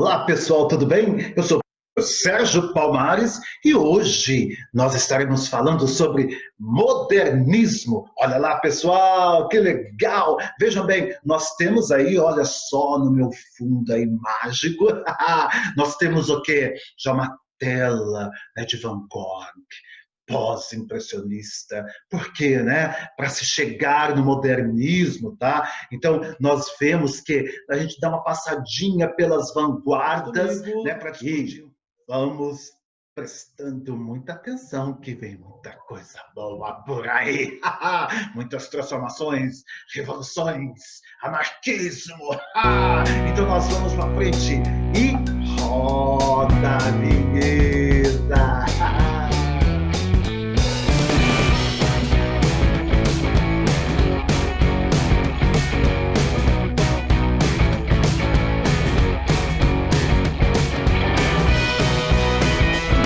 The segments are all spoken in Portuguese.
Olá, pessoal, tudo bem? Eu sou o Sérgio Palmares e hoje nós estaremos falando sobre modernismo. Olha lá, pessoal, que legal! Vejam bem, nós temos aí, olha só no meu fundo aí mágico, nós temos o quê? Já uma tela, né, de Van Gogh, pós-impressionista. Por quê, né? Para se chegar no modernismo, tá? Então, nós vemos que a gente dá uma passadinha pelas vanguardas, né, para que vamos prestando muita atenção, que vem muita coisa boa por aí. Muitas transformações, revoluções, anarquismo. Então, nós vamos para frente e roda a vinheta.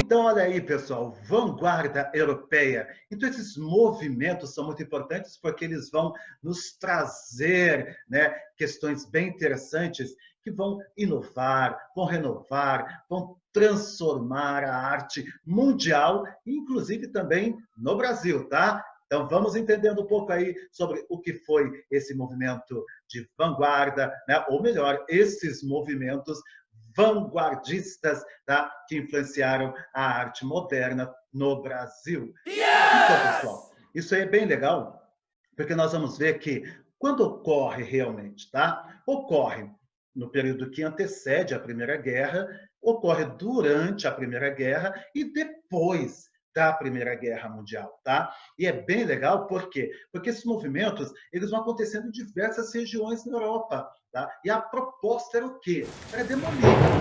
Então, olha aí, pessoal, vanguarda europeia. Então, esses movimentos são muito importantes porque eles vão nos trazer, né, questões bem interessantes que vão inovar, vão renovar, vão transformar a arte mundial, inclusive também no Brasil, tá? Então, vamos entendendo um pouco aí sobre o que foi esse movimento de vanguarda, né? Ou melhor, esses movimentos vanguardistas, tá? Que influenciaram a arte moderna no Brasil. Então, pessoal, isso aí é bem legal, porque nós vamos ver que quando ocorre realmente, tá? Ocorre no período que antecede a Primeira Guerra, ocorre durante a Primeira Guerra e depois da Primeira Guerra Mundial, tá? E é bem legal, por quê? Porque esses movimentos, eles vão acontecendo em diversas regiões na Europa, tá? E a proposta era o quê? Era demolir,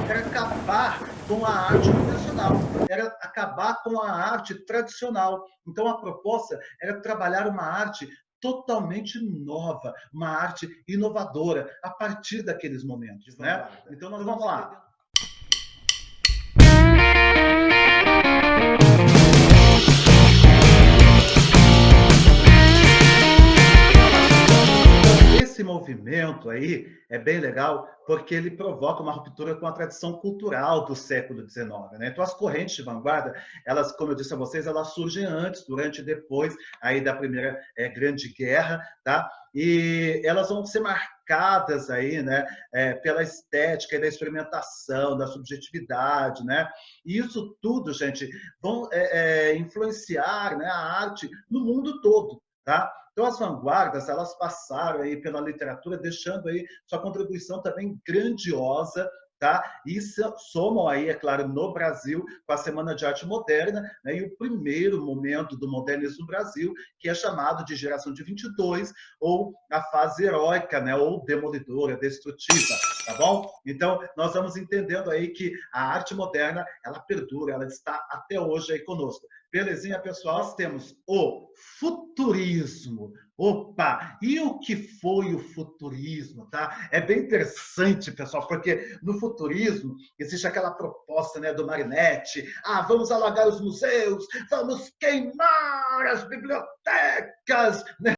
era acabar com a arte convencional, era acabar com a arte tradicional. Então, a proposta era trabalhar uma arte totalmente nova, uma arte inovadora, a partir daqueles momentos, né? Então, nós vamos lá. Esse movimento aí é bem legal porque ele provoca uma ruptura com a tradição cultural do século XIX, né? Então, as correntes de vanguarda, elas, como eu disse a vocês, elas surgem antes, durante e depois aí da Primeira Grande Guerra, tá? E elas vão ser marcadas aí, né, pela estética e da experimentação, da subjetividade, né? E isso tudo, gente, vão influenciar, né, a arte no mundo todo, tá? Então, as vanguardas, elas passaram aí pela literatura, deixando aí sua contribuição também grandiosa, tá? E somam aí, é claro, no Brasil, com a Semana de Arte Moderna, né? E o primeiro momento do modernismo no Brasil, que é chamado de Geração de 22, ou a fase heróica, né? Ou demolidora, destrutiva, tá bom? Então, nós vamos entendendo aí que a arte moderna, ela perdura, ela está até hoje aí conosco. Belezinha, pessoal? Nós temos o futurismo. Opa! E o que foi o futurismo, tá? É bem interessante, pessoal, porque no futurismo existe aquela proposta, né, do Marinetti. Ah, vamos alagar os museus, vamos queimar as bibliotecas, né?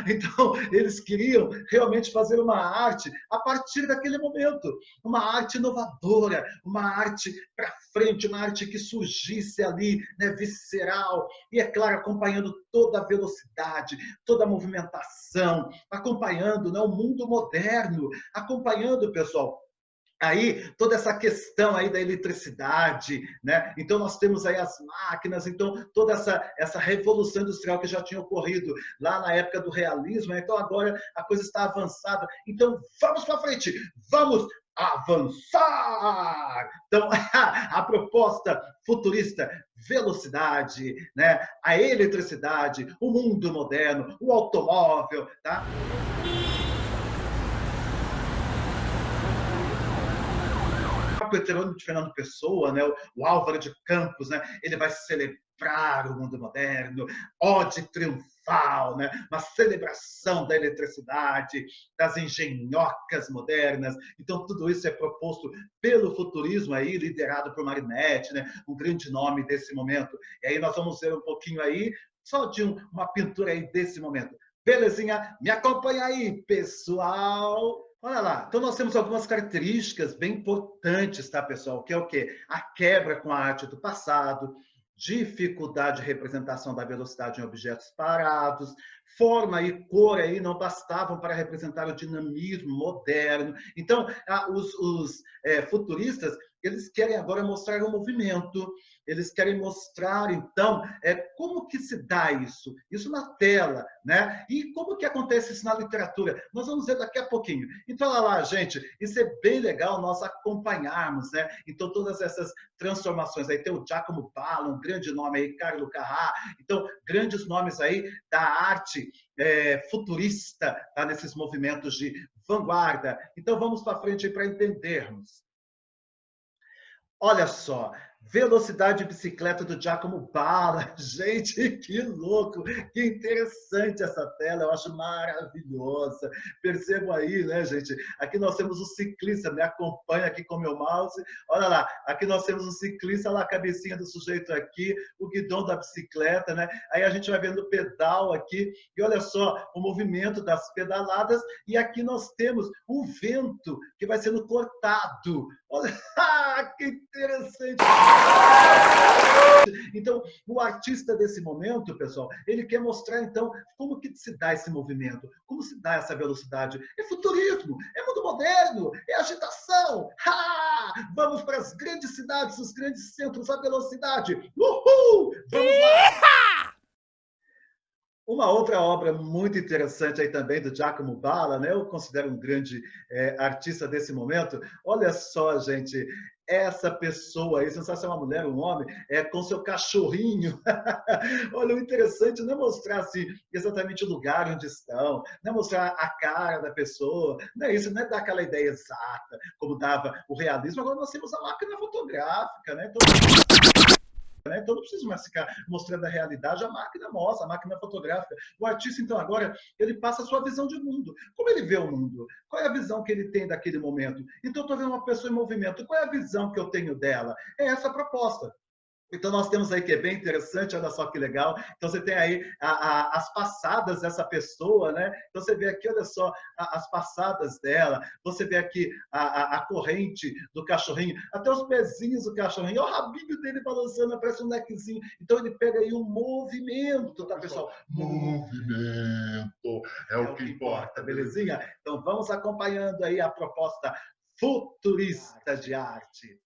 Então, eles queriam realmente fazer uma arte a partir daquele momento, uma arte inovadora, uma arte para frente, uma arte que surgisse ali, né, visceral, e é claro, acompanhando toda a velocidade, toda a movimentação, acompanhando, né, o mundo moderno, acompanhando, pessoal, aí toda essa questão aí da eletricidade, né? Então nós temos aí as máquinas, então toda essa revolução industrial que já tinha ocorrido lá na época do realismo, né? Então agora a coisa está avançada. Então vamos para frente, vamos avançar. Então a proposta futurista, velocidade, né? A eletricidade, o mundo moderno, o automóvel, tá? Heterônimo de Fernando Pessoa, né, o Álvaro de Campos, né, ele vai celebrar o mundo moderno, ode triunfal, né, uma celebração da eletricidade, das engenhocas modernas. Então, tudo isso é proposto pelo futurismo, aí, liderado por Marinetti, né, um grande nome desse momento. E aí nós vamos ver um pouquinho aí, só de uma pintura aí desse momento. Belezinha? Me acompanha aí, pessoal! Olha lá, então nós temos algumas características bem importantes, tá, pessoal? Que é o quê? A quebra com a arte do passado, dificuldade de representação da velocidade em objetos parados, forma e cor aí não bastavam para representar o dinamismo moderno. Então, os futuristas, eles querem agora mostrar o movimento, eles querem mostrar, então, como que se dá isso? Isso na tela, né? E como que acontece isso na literatura? Nós vamos ver daqui a pouquinho. Então, olha lá, gente, isso é bem legal nós acompanharmos, né? Então, todas essas transformações. Aí tem o Giacomo Balla, um grande nome aí, Carlo Carrà. Então, grandes nomes aí da arte futurista, tá? Nesses movimentos de vanguarda. Então, vamos para frente para entendermos. Olha só, velocidade de bicicleta do Giacomo Balla. Gente, que louco, que interessante essa tela, eu acho maravilhosa. Percebo aí, né, gente? Aqui nós temos o ciclista, me acompanha aqui com o meu mouse. Olha lá, aqui nós temos o ciclista, olha lá a cabecinha do sujeito aqui, o guidão da bicicleta, né? Aí a gente vai vendo o pedal aqui, e olha só o movimento das pedaladas, e aqui nós temos o vento que vai sendo cortado. Olha, que interessante! Então, o artista desse momento, pessoal, ele quer mostrar, então, como que se dá esse movimento, como se dá essa velocidade. É futurismo, é mundo moderno, é agitação. Vamos para as grandes cidades, os grandes centros, a velocidade. Uhul! Vamos lá! Uma outra obra muito interessante aí também do Giacomo Balla, né? Eu considero um grande artista desse momento. Olha só, gente, essa pessoa aí, não sabe se é uma mulher ou um homem, com seu cachorrinho. Olha, o interessante não é mostrar assim, exatamente o lugar onde estão, não é mostrar a cara da pessoa, não é isso, não é dar aquela ideia exata, como dava o realismo. Agora nós temos a máquina fotográfica, né? Então não preciso mais ficar mostrando a realidade, a máquina mostra, a máquina fotográfica. O artista, então, agora, ele passa a sua visão de mundo. Como ele vê o mundo? Qual é a visão que ele tem daquele momento? Então, eu estou vendo uma pessoa em movimento. Qual é a visão que eu tenho dela? É essa a proposta. Então, nós temos aí que é bem interessante, olha só que legal. Então, você tem aí as passadas dessa pessoa, né? Então, você vê aqui, olha só, as passadas dela. Você vê aqui a corrente do cachorrinho, até os pezinhos do cachorrinho. Olha o rabinho dele balançando, parece um lequezinho. Então, ele pega aí um movimento, tá, pessoal? Movimento é o que importa, belezinha? Então, vamos acompanhando aí a proposta futurista de arte.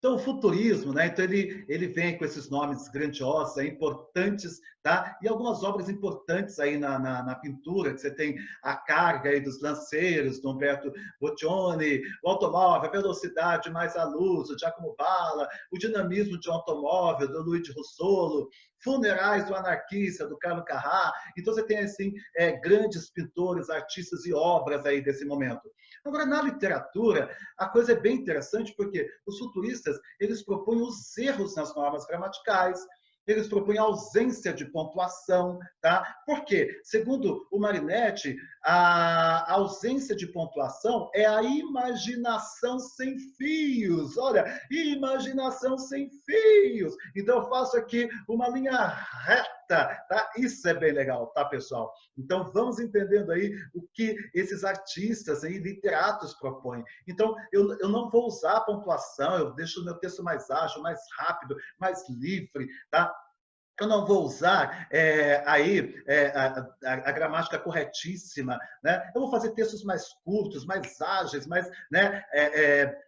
Então, o futurismo, né? Então, ele vem com esses nomes grandiosos, importantes, tá? E algumas obras importantes aí na pintura, que você tem a carga aí dos lanceiros, do Umberto Boccioni, o automóvel, a velocidade mais a luz, o Giacomo Balla, o dinamismo de um automóvel, do Luigi Russolo, funerais do anarquista, do Carlo Carrà. Então, você tem, assim, grandes pintores, artistas e obras aí desse momento. Agora, na literatura, a coisa é bem interessante porque os futuristas, eles propõem os erros nas normas gramaticais, eles propõem a ausência de pontuação, tá? Por quê? Segundo o Marinetti, a ausência de pontuação é a imaginação sem fios. Olha, imaginação sem fios. Então, eu faço aqui uma linha reta, tá? Isso é bem legal, tá, pessoal? Então, vamos entendendo aí o que esses artistas e literatos propõem. Então, eu não vou usar a pontuação, eu deixo o meu texto mais ágil, mais rápido, mais livre, tá? Eu não vou usar a gramática corretíssima, né? Eu vou fazer textos mais curtos, mais ágeis, mais, né,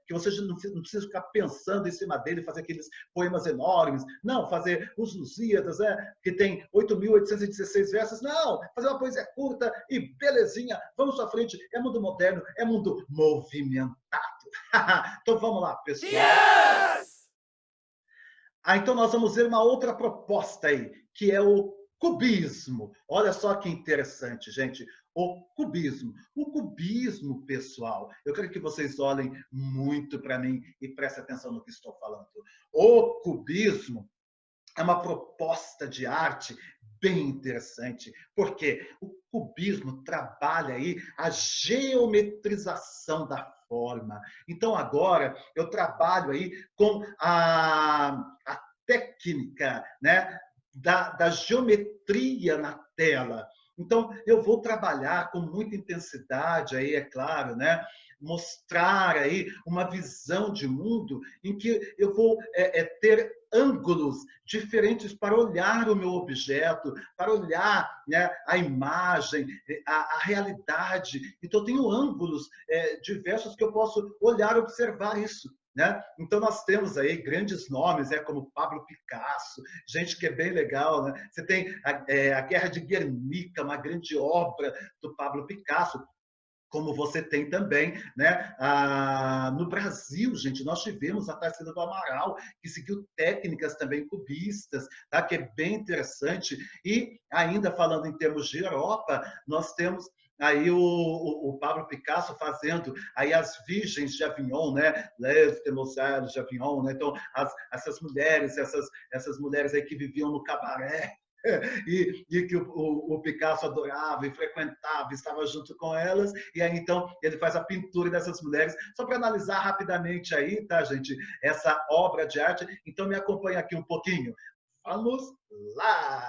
que você não precisa ficar pensando em cima dele, fazer aqueles poemas enormes. Não, fazer os Lusíadas, né, que tem 8.816 versos. Não, fazer uma poesia curta e belezinha. Vamos para frente. É mundo moderno, é mundo movimentado. Então vamos lá, pessoal. Yes! Então nós vamos ver uma outra proposta aí, que é o cubismo. Olha só que interessante, gente. O cubismo. O cubismo, pessoal, eu quero que vocês olhem muito para mim e prestem atenção no que estou falando. O cubismo é uma proposta de arte bem interessante, porque o cubismo trabalha aí a geometrização da forma. Então, agora, eu trabalho aí com a técnica, né, da geometria na tela. Então, eu vou trabalhar com muita intensidade aí, é claro, né? Mostrar aí uma visão de mundo em que eu vou ter ângulos diferentes para olhar o meu objeto, para olhar, né, a imagem, a realidade. Então, eu tenho ângulos diversos que eu posso olhar e observar isso. Né? Então, nós temos aí grandes nomes, como Pablo Picasso, gente que é bem legal. Né? Você tem a Guerra de Guernica, uma grande obra do Pablo Picasso, como você tem também, né? No Brasil, gente, nós tivemos a Tarsila do Amaral, que seguiu técnicas também cubistas, tá? Que é bem interessante. E ainda falando em termos de Europa, nós temos aí o Pablo Picasso fazendo aí as Virgens de Avignon, né? Les Demoiselles de Avignon, né? Então, essas mulheres, essas mulheres aí que viviam no cabaré, e que o Picasso adorava e frequentava, estava junto com elas, e aí então ele faz a pintura dessas mulheres, só para analisar rapidamente aí, tá, gente, essa obra de arte. Então me acompanha aqui um pouquinho. Vamos lá!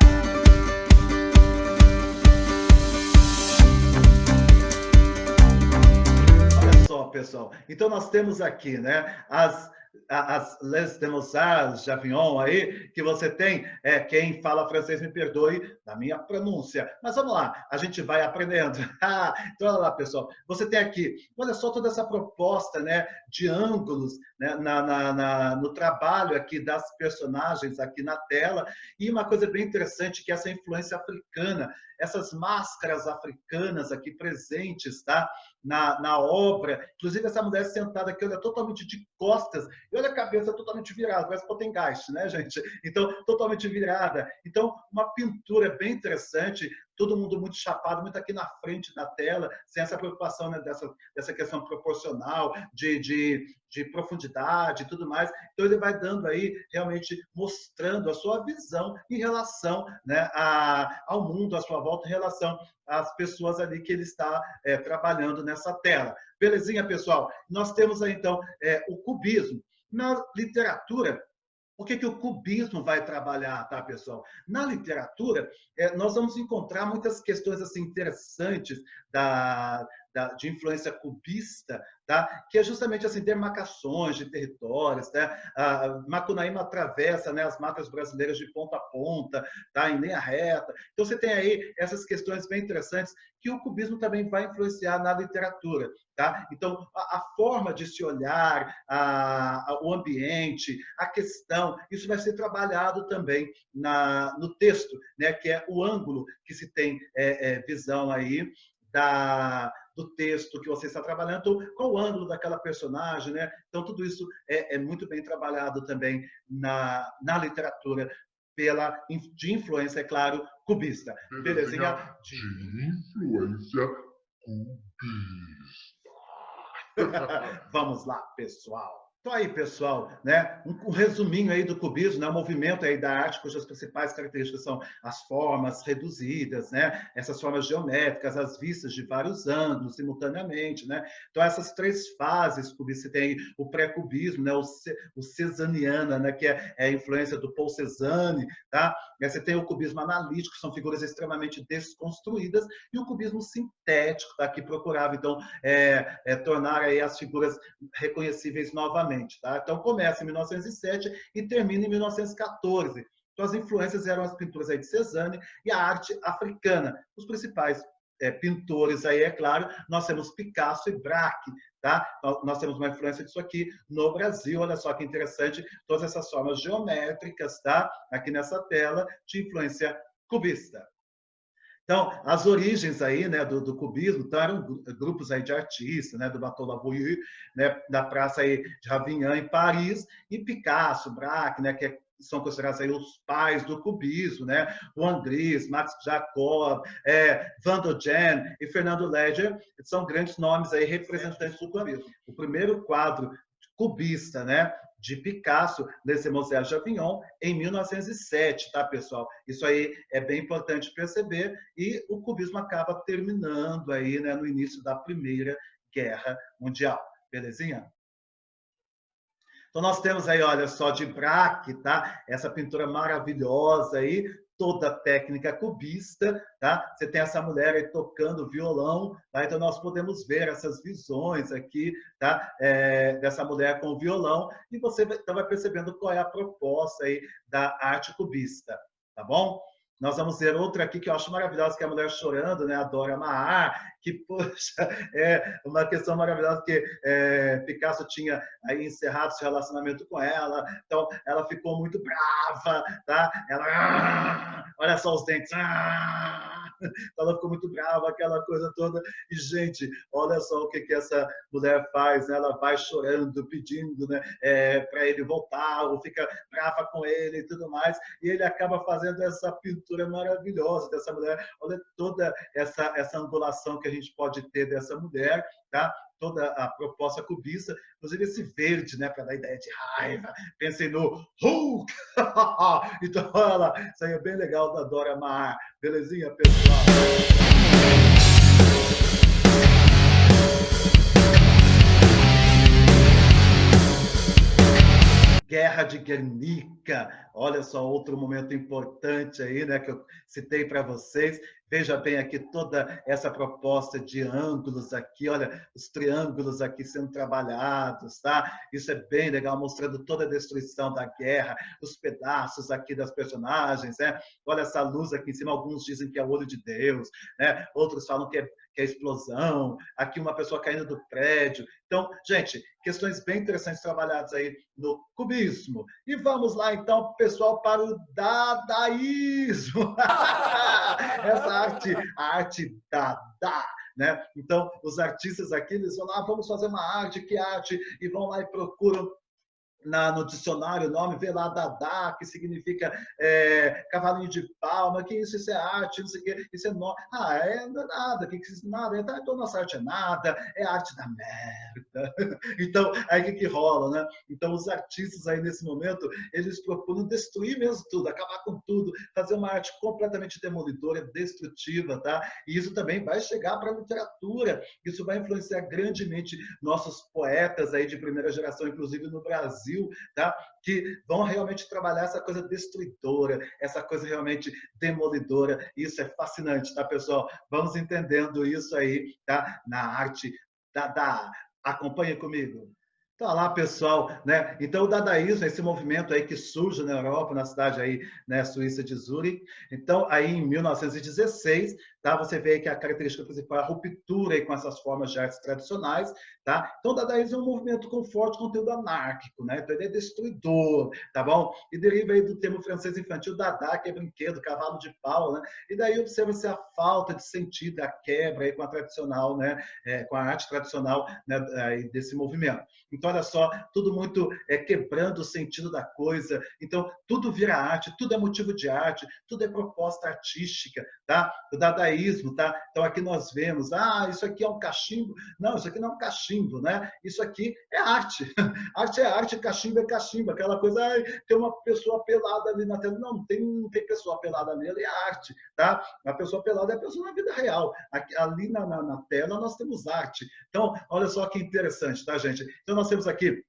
Olha só, pessoal. Então nós temos aqui, né, as Les Demoiselles de Avignon aí, que você tem, quem fala francês me perdoe da minha pronúncia, mas vamos lá, a gente vai aprendendo. Então, olha lá, pessoal, você tem aqui, olha só toda essa proposta, né, de ângulos, né, no trabalho aqui das personagens aqui na tela, e uma coisa bem interessante que é essa influência africana, essas máscaras africanas aqui presentes, tá? Na obra, inclusive essa mulher sentada aqui, olha, totalmente de costas, e olha a cabeça totalmente virada, parece Potengast, né, gente? Então, totalmente virada. Então, uma pintura bem interessante, todo mundo muito chapado, muito aqui na frente da tela, sem essa preocupação, né, dessa questão proporcional, de profundidade e tudo mais. Então, ele vai dando aí, realmente mostrando a sua visão em relação, né, ao mundo à sua volta, em relação às pessoas ali que ele está trabalhando nessa tela. Belezinha, pessoal? Nós temos aí, então, o cubismo. Na literatura, o que o cubismo vai trabalhar, tá, pessoal? Na literatura, nós vamos encontrar muitas questões assim interessantes de influência cubista, tá? Que é justamente assim, demarcações de territórios, né? Macunaíma atravessa, né, as matas brasileiras de ponta a ponta, tá? Em linha reta. Então, você tem aí essas questões bem interessantes que o cubismo também vai influenciar na literatura. Tá? Então, a forma de se olhar, o ambiente, a questão, isso vai ser trabalhado também no texto, né? Que é o ângulo que se tem visão aí do texto que você está trabalhando, então, qual o ângulo daquela personagem, né? Então, tudo isso é muito bem trabalhado também na literatura, de influência, é claro, cubista. Belezinha? De influência cubista. Vamos lá, pessoal. Então aí, pessoal, né, um resuminho aí do cubismo, né, um movimento aí da arte cujas principais características são as formas reduzidas, né, essas formas geométricas, as vistas de vários ângulos simultaneamente, né. Então essas três fases cubistas, você tem o pré-cubismo, né, o cezanniana, né, que é a influência do Paul Cézanne, tá? E aí você tem o cubismo analítico, que são figuras extremamente desconstruídas, e o cubismo sintético, tá, que procurava então tornar aí as figuras reconhecíveis novamente. Tá? Então, começa em 1907 e termina em 1914. Então, as influências eram as pinturas aí de Cézanne e a arte africana. Os principais pintores aí, é claro, nós temos Picasso e Braque. Tá? Nós temos uma influência disso aqui no Brasil. Olha só que interessante, todas essas formas geométricas, tá? Aqui nessa tela, de influência cubista. Então, as origens aí, né, do cubismo, então, eram grupos aí de artistas, né, do Bateau Lavouille, né, da Praça aí de Ravignan, em Paris, e Picasso, Braque, né, são considerados aí os pais do cubismo, né? O Andrés, Max Jacob, Van Gogh e Fernando Léger são grandes nomes aí representantes do cubismo. O primeiro quadro cubista, né, de Picasso, Les Demoiselles de Avignon, em 1907, tá, pessoal? Isso aí é bem importante perceber, e o cubismo acaba terminando aí, né, no início da Primeira Guerra Mundial. Belezinha? Então, nós temos aí, olha só, de Braque, tá? Essa pintura maravilhosa aí, toda técnica cubista, tá? Você tem essa mulher aí tocando violão, tá? Então, nós podemos ver essas visões aqui, tá? Dessa mulher com o violão, e você então vai percebendo qual é a proposta aí da arte cubista, tá bom? Nós vamos ver outra aqui que eu acho maravilhosa, que é a mulher chorando, né? A Dora Maar, que, poxa, é uma questão maravilhosa, porque Picasso tinha aí encerrado seu relacionamento com ela, então ela ficou muito brava, tá? Ela, olha só os dentes, ela ficou muito brava, aquela coisa toda. E, gente, olha só o que essa mulher faz, né? Ela vai chorando, pedindo, né? Para ele voltar, ou fica brava com ele e tudo mais, e ele acaba fazendo essa pintura maravilhosa dessa mulher. Olha toda essa angulação que a gente pode ter dessa mulher, tá? Toda a proposta cubista, inclusive esse verde, né, para dar ideia de raiva. Pensei no Hulk! Então, olha lá, isso aí é bem legal da Dora Maar. Belezinha, pessoal? Guerra de Guernica, olha só outro momento importante aí, né, que eu citei para vocês. Veja bem aqui toda essa proposta de ângulos aqui, olha os triângulos aqui sendo trabalhados, tá? Isso é bem legal, mostrando toda a destruição da guerra, os pedaços aqui das personagens, né? Olha essa luz aqui em cima, alguns dizem que é o olho de Deus, né? Outros falam que é explosão, aqui uma pessoa caindo do prédio. Então, gente, questões bem interessantes trabalhadas aí no cubismo. E vamos lá, então, pessoal, para o dadaísmo. Essa arte, a arte dada, né? Então, os artistas aqui, eles vão lá, vamos fazer uma arte, que arte? E vão lá e procuram no dicionário o nome, vê lá Dada, que significa cavalinho de palma, que isso é arte, não sei o que, isso é nome. Não é nada, que isso nada, então nossa arte é nada, é arte da merda. Então, aí o que rola, né? Então, os artistas aí nesse momento, eles procuram destruir mesmo tudo, acabar com tudo, fazer uma arte completamente demolidora, destrutiva, tá? E isso também vai chegar para a literatura, isso vai influenciar grandemente nossos poetas aí de primeira geração, inclusive no Brasil, tá? Que vão realmente trabalhar essa coisa destruidora, essa coisa realmente demolidora. Isso é fascinante, tá, pessoal? Vamos entendendo isso aí, tá? Na arte da. Acompanha comigo. Tá lá, pessoal, né? Então, o dadaísmo, esse movimento aí que surge na Europa, na cidade aí, né, suíça de Zurique. Então, aí em 1916, tá? Você vê que a característica principal é a ruptura aí com essas formas de artes tradicionais, tá? Então, o dadaísmo é um movimento com forte conteúdo anárquico, né? Então, ele é destruidor, tá bom? E deriva aí do termo francês infantil dada, que é brinquedo, cavalo de pau, né? E daí observa-se a falta de sentido, a quebra aí com a tradicional, né? Com a arte tradicional, né? Desse movimento. Então, olha só, tudo muito quebrando o sentido da coisa. Então, tudo vira arte, tudo é motivo de arte, tudo é proposta artística, tá? O dadaísmo, tá? Então, aqui nós vemos, isso aqui é um cachimbo. Não, isso aqui não é um cachimbo, né? Isso aqui é arte. Arte é arte, cachimbo é cachimbo. Aquela coisa, tem uma pessoa pelada ali na tela. Não tem pessoa pelada nele, é arte, tá? A pessoa pelada é a pessoa na vida real. Ali na tela nós temos arte. Então, olha só que interessante, tá, gente? Então, nós temos aqui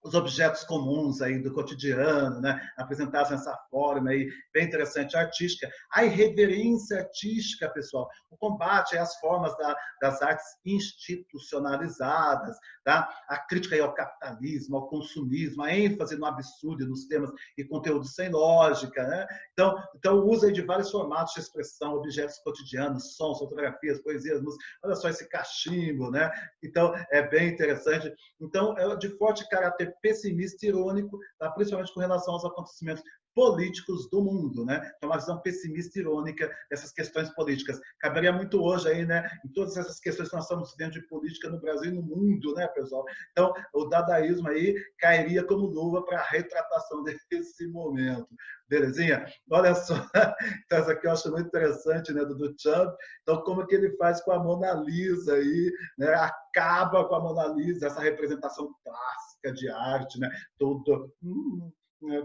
os objetos comuns aí do cotidiano, né? Apresentados nessa forma aí, bem interessante, artística. A irreverência artística, pessoal, o combate às formas das artes institucionalizadas, tá? A crítica aí ao capitalismo, ao consumismo, a ênfase no absurdo, nos temas e conteúdos sem lógica, né? Então o uso aí de vários formatos de expressão, objetos cotidianos, sons, fotografias, poesias, música. Olha só esse cachimbo, né? Então, é bem interessante. Então, é de forte caráter pessimista e irônico, tá? Principalmente com relação aos acontecimentos políticos do mundo, né? Então, uma visão pessimista e irônica dessas questões políticas. Caberia muito hoje aí, né? Em todas essas questões que nós estamos vendo de política no Brasil e no mundo, né, pessoal? Então, o dadaísmo aí cairia como luva para a retratação desse momento. Belezinha? Olha só, então essa aqui eu acho muito interessante, né, do Duchamp. Então, como que ele faz com a Mona Lisa aí, né? Acaba com a Mona Lisa, essa representação clássica de arte, né? Todo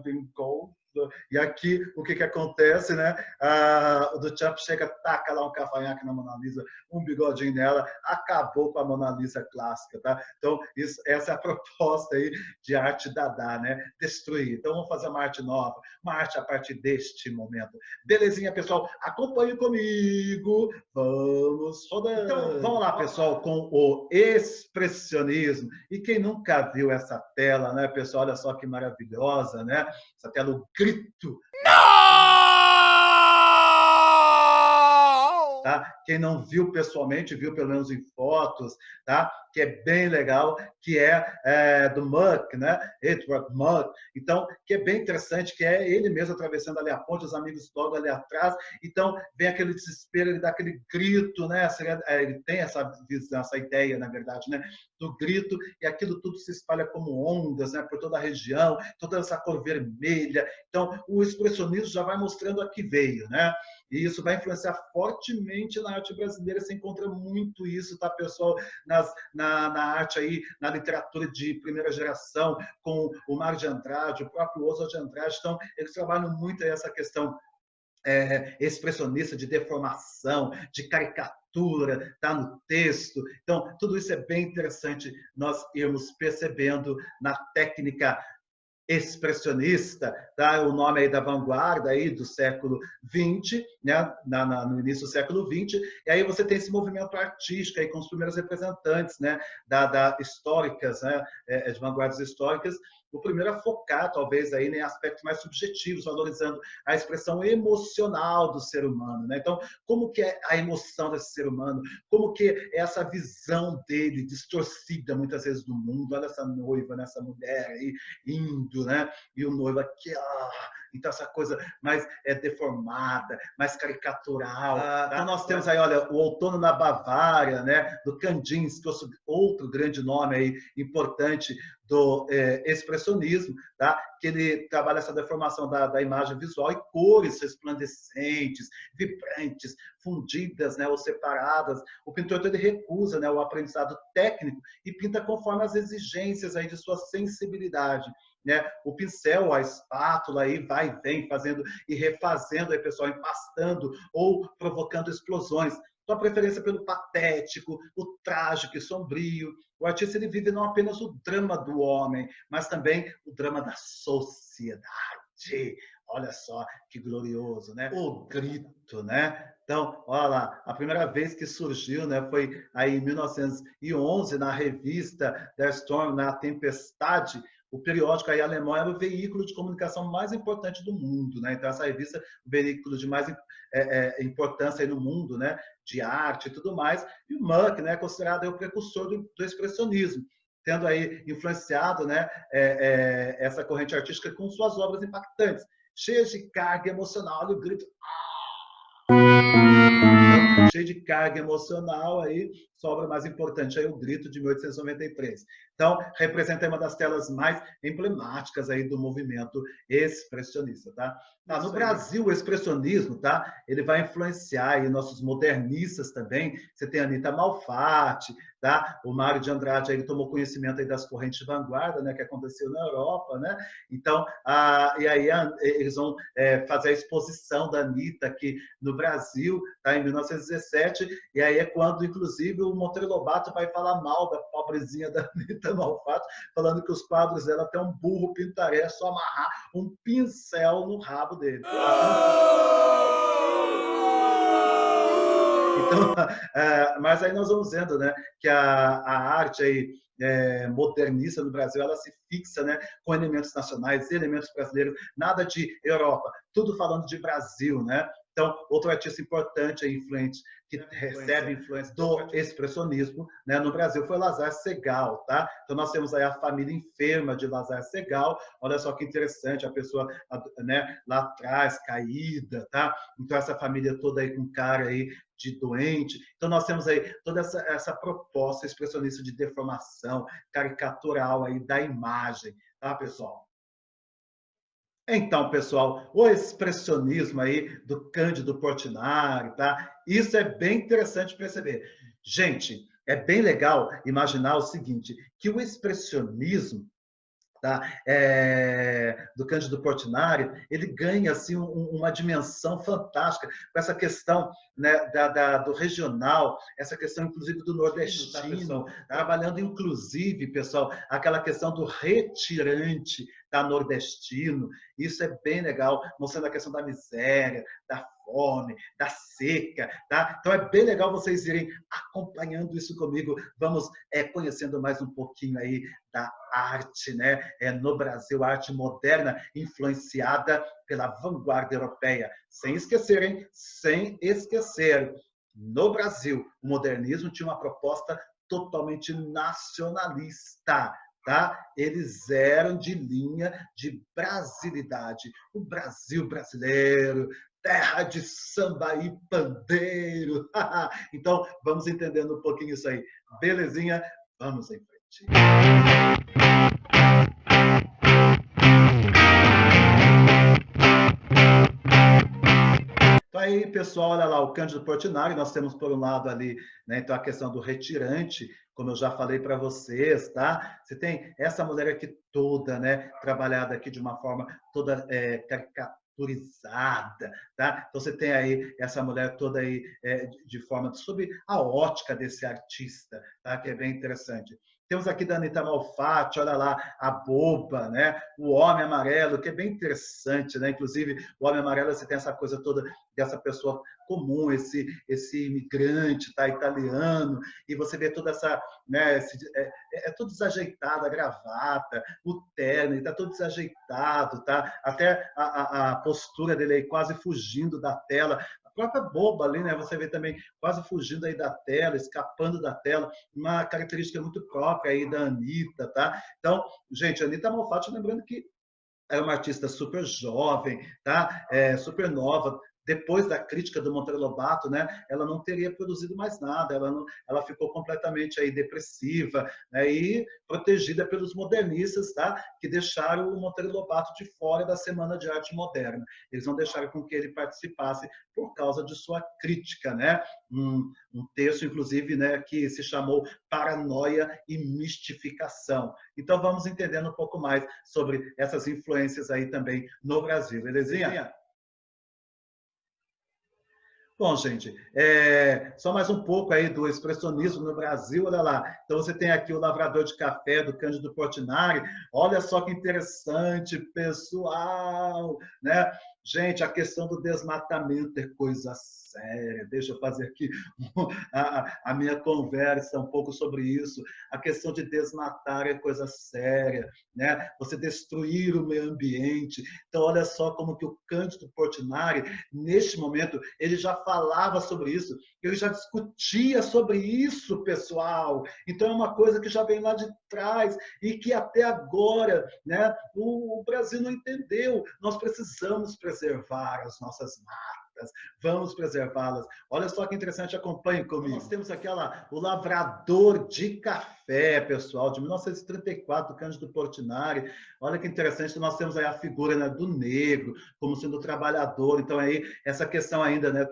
vincoso, E aqui, o que acontece, né? O Duchamp chega, taca lá um cavanhaque na Mona Lisa, um bigodinho nela, acabou com a Mona Lisa clássica, tá? Então, essa é a proposta aí de arte Dada, né? Destruir. Então, vamos fazer uma arte nova, uma arte a partir deste momento. Belezinha, pessoal? Acompanhe comigo. Vamos rodando. Então, vamos lá, pessoal, com o expressionismo. E quem nunca viu essa tela, né, pessoal? Olha só que maravilhosa, né? Essa tela, o grito. Tá? Quem não viu pessoalmente, viu pelo menos em fotos, tá? Que é bem legal, que é do Muck, né? Edward Muck. Então, que é bem interessante, que é ele mesmo atravessando ali a ponte, os amigos logo ali atrás. Então, vem aquele desespero, ele dá aquele grito, né? Ele tem essa visão, essa ideia, na verdade, né? Do grito, e aquilo tudo se espalha como ondas, né? Por toda a região, toda essa cor vermelha. Então, o expressionismo já vai mostrando a que veio, né? E isso vai influenciar fortemente na arte brasileira. Você encontra muito isso, tá, pessoal? Na arte aí, na literatura de primeira geração, com o Mário de Andrade, o próprio Oswald de Andrade. Então, eles trabalham muito aí essa questão expressionista de deformação, de caricatura, tá no texto. Então, tudo isso é bem interessante nós irmos percebendo na técnica expressionista, tá? O nome aí da vanguarda aí do século XX, né? No início do século XX, e aí você tem esse movimento artístico aí com os primeiros representantes, né? Históricas, né? De vanguardas históricas. O primeiro a focar, talvez, aí, em aspectos mais subjetivos, valorizando a expressão emocional do ser humano, né? Então, como que é a emoção desse ser humano? Como que é essa visão dele distorcida, muitas vezes, do mundo? Olha essa noiva, né? Essa mulher aí, indo, né? E o noivo aqui, então essa coisa mais deformada, mais caricatural. Então nós temos aí, olha, o Outono na Bavária, né? Do Kandinsky, outro grande nome aí importante do expressionismo, tá? Que ele trabalha essa deformação da imagem visual e cores resplandecentes, vibrantes, fundidas, né? Ou separadas. O pintor ele recusa, né? O aprendizado técnico e pinta conforme as exigências aí de sua sensibilidade. Né? O pincel, a espátula, aí vai e vem, fazendo e refazendo, aí, pessoal, empastando ou provocando explosões. Então, a preferência pelo patético, o trágico e sombrio. O artista ele vive não apenas o drama do homem, mas também o drama da sociedade. Olha só que glorioso, né? O grito, né? Então, olha lá, a primeira vez que surgiu, né, foi aí em 1911 na revista Der Storm, na Tempestade. O periódico aí alemão era o veículo de comunicação mais importante do mundo, né? Então essa revista, o veículo de mais importância aí no mundo, né? De arte e tudo mais. E o Muck, né? Considerado aí o precursor do expressionismo, tendo aí influenciado, né? Essa corrente artística com suas obras impactantes, cheias de carga emocional. Olha o grito. Então, cheio de carga emocional aí, sua obra mais importante aí, O Grito, de 1893. Então, representa uma das telas mais emblemáticas aí do movimento expressionista, tá? No Brasil, o expressionismo, tá? Ele vai influenciar aí nossos modernistas também. Você tem a Anita Malfatti, tá? O Mário de Andrade aí tomou conhecimento aí das correntes de vanguarda, né? Que aconteceu na Europa, né? Então, e aí eles vão fazer a exposição da Anita aqui no Brasil, tá? Em 1917, e aí é quando, inclusive, o Monteiro Lobato vai falar mal da pobrezinha da Anita Malfatti, falando que os quadros dela tem um burro pintaré, é só amarrar um pincel no rabo dele. Então, mas aí nós vamos vendo, né, que a arte aí, modernista no Brasil, ela se fixa, né, com elementos nacionais, elementos brasileiros, nada de Europa, tudo falando de Brasil, né? Então, outro artista importante e influente que recebe influência do expressionismo, né, no Brasil foi Lazar Segal, tá? Então nós temos aí a família enferma de Lazar Segal. Olha só que interessante, a pessoa, né, lá atrás caída, tá? Então essa família toda aí com cara aí de doente. Então nós temos aí toda essa proposta expressionista de deformação caricatural aí da imagem, tá, pessoal? Então, pessoal, o expressionismo aí do Cândido Portinari, tá? Isso é bem interessante perceber. Gente, é bem legal imaginar o seguinte, que o expressionismo tá? Do Cândido Portinari, ele ganha assim, uma dimensão fantástica com essa questão, né, do regional, essa questão inclusive do nordestino, tá, trabalhando inclusive, pessoal, aquela questão do retirante, tá, nordestino. Isso é bem legal, mostrando a questão da miséria, da fome, da seca, tá? Então é bem legal vocês irem acompanhando isso comigo. Vamos conhecendo mais um pouquinho aí da arte, né? No Brasil, a arte moderna influenciada pela vanguarda europeia. Sem esquecer, hein? Sem esquecer, no Brasil, o modernismo tinha uma proposta totalmente nacionalista. Tá? Eles eram de linha de brasilidade. O Brasil brasileiro, terra de samba e pandeiro. Então, vamos entendendo um pouquinho isso aí. Belezinha? Vamos em frente. Então aí, pessoal, olha lá, o Cândido Portinari, nós temos por um lado ali, né, então a questão do retirante, como eu já falei para vocês, tá? Você tem essa mulher aqui toda, né, trabalhada aqui de uma forma toda caricaturizada, tá? Então você tem aí essa mulher toda aí de forma sob a ótica desse artista, tá? Que é bem interessante. Temos aqui da Anitta Malfatti, olha lá, a boba, né? O Homem Amarelo, que é bem interessante, né? Inclusive, o Homem Amarelo, você tem essa coisa toda dessa pessoa comum, esse imigrante, tá, italiano, e você vê toda essa, né, tudo desajeitado, a gravata, o terno, ele tá todo desajeitado, tá? Até a postura dele aí quase fugindo da tela, a própria boba ali, né? Você vê também quase fugindo aí da tela, escapando da tela, uma característica muito própria aí da Anitta, tá? Então, gente, a Anitta Malfatti, lembrando que é uma artista super jovem, tá? Super nova. Depois da crítica do Monteiro Lobato, né, ela não teria produzido mais nada, ela ficou completamente aí depressiva, né, e protegida pelos modernistas, tá, que deixaram o Monteiro Lobato de fora da Semana de Arte Moderna. Eles não deixaram com que ele participasse por causa de sua crítica, né? Um texto, inclusive, né, que se chamou Paranoia e Mistificação. Então, vamos entendendo um pouco mais sobre essas influências aí também no Brasil, belezinha? Bom, gente, só mais um pouco aí do expressionismo no Brasil, olha lá. Então você tem aqui o Lavrador de Café, do Cândido Portinari. Olha só que interessante, pessoal, né? Gente, a questão do desmatamento é coisa séria. Deixa eu fazer aqui a minha conversa um pouco sobre isso. A questão de desmatar é coisa séria, né? Você destruir o meio ambiente. Então, olha só como que o Cândido Portinari, neste momento, ele já falava sobre isso, ele já discutia sobre isso, pessoal. Então, é uma coisa que já vem lá de trás e que até agora, né, o Brasil não entendeu. Nós precisamos preservar as nossas matas, vamos preservá-las. Olha só que interessante, acompanhe comigo. Nós temos aqui o Lavrador de Café, pessoal, de 1934, do Cândido Portinari. Olha que interessante, nós temos aí a figura, né, do negro como sendo trabalhador. Então, aí, essa questão ainda, né,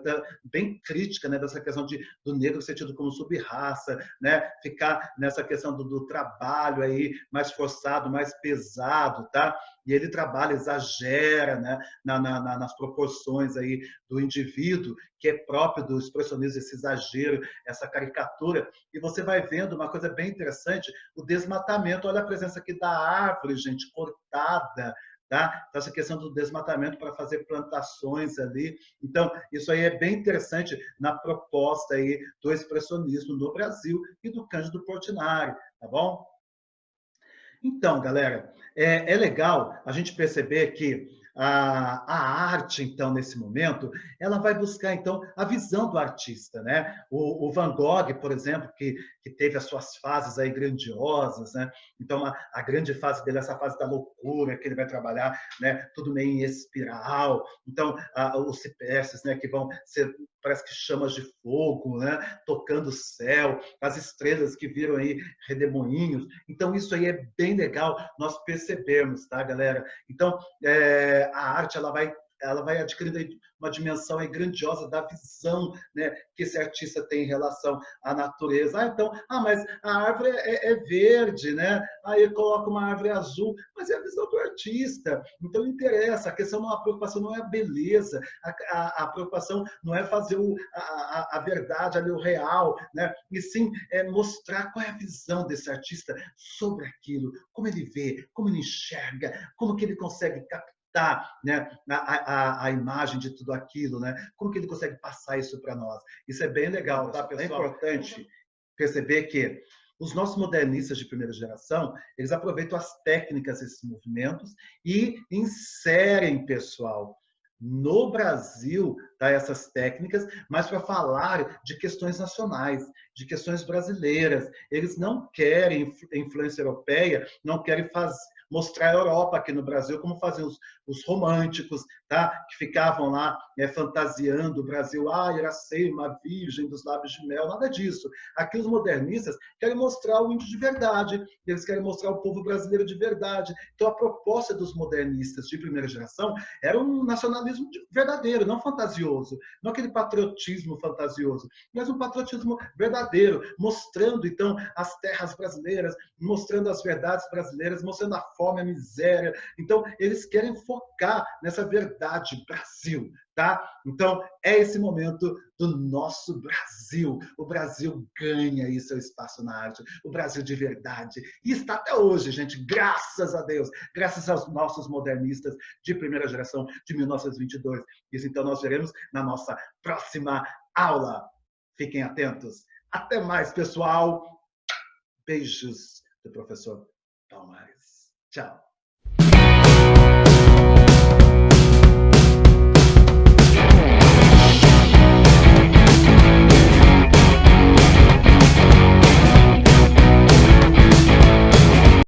bem crítica, né, dessa questão do negro ser tido como sub-raça, né, ficar nessa questão do trabalho aí mais forçado, mais pesado, tá? E ele trabalha, exagera, né, nas proporções aí do indivíduo, que é próprio do expressionismo, esse exagero, essa caricatura. E você vai vendo uma coisa bem interessante, o desmatamento. Olha a presença aqui da árvore, gente, cortada, tá? Então, essa questão do desmatamento para fazer plantações ali. Então, isso aí é bem interessante na proposta aí do expressionismo no Brasil e do Cândido Portinari, tá bom? Então, galera, é legal a gente perceber que a arte, então, nesse momento, ela vai buscar, então, a visão do artista, né? O Van Gogh, por exemplo, que teve as suas fases aí grandiosas, né? Então, a grande fase dele, essa fase da loucura, que ele vai trabalhar, né? Tudo meio em espiral. Então, os ciprestes, né? Que vão ser, parece que chamas de fogo, né? Tocando o céu, as estrelas que viram aí redemoinhos. Então, isso aí é bem legal nós percebermos, tá, galera? Então, a arte, ela vai ela vai adquirindo uma dimensão aí grandiosa da visão, né, que esse artista tem em relação à natureza. Então, mas a árvore é verde, né? Aí coloca uma árvore azul, mas é a visão do artista. Então, não interessa. A preocupação não é a beleza, a preocupação não é fazer a verdade ali, o real, né? E sim mostrar qual é a visão desse artista sobre aquilo, como ele vê, como ele enxerga, como que ele consegue captar, né, a imagem de tudo aquilo, né? Como que ele consegue passar isso para nós. Isso é bem legal, tá, pessoal? É importante perceber que os nossos modernistas de primeira geração, eles aproveitam as técnicas desses movimentos e inserem, pessoal, no Brasil, tá, essas técnicas, mas para falar de questões nacionais, de questões brasileiras. Eles não querem influência europeia, não querem mostrar a Europa aqui no Brasil, como faziam os românticos, tá? Que ficavam lá fantasiando o Brasil, Iracema, uma virgem dos lábios de mel, nada disso. Aqui os modernistas querem mostrar o índio de verdade, eles querem mostrar o povo brasileiro de verdade. Então a proposta dos modernistas de primeira geração era um nacionalismo verdadeiro, não fantasioso, não aquele patriotismo fantasioso, mas um patriotismo verdadeiro, mostrando então as terras brasileiras, mostrando as verdades brasileiras, mostrando a fome, a miséria. Então, eles querem focar nessa verdade Brasil, tá? Então, é esse momento do nosso Brasil. O Brasil ganha aí seu espaço na arte, o Brasil de verdade. E está até hoje, gente, graças a Deus, graças aos nossos modernistas de primeira geração, de 1922. Isso, então, nós veremos na nossa próxima aula. Fiquem atentos. Até mais, pessoal. Beijos do professor Palmares. Tchau.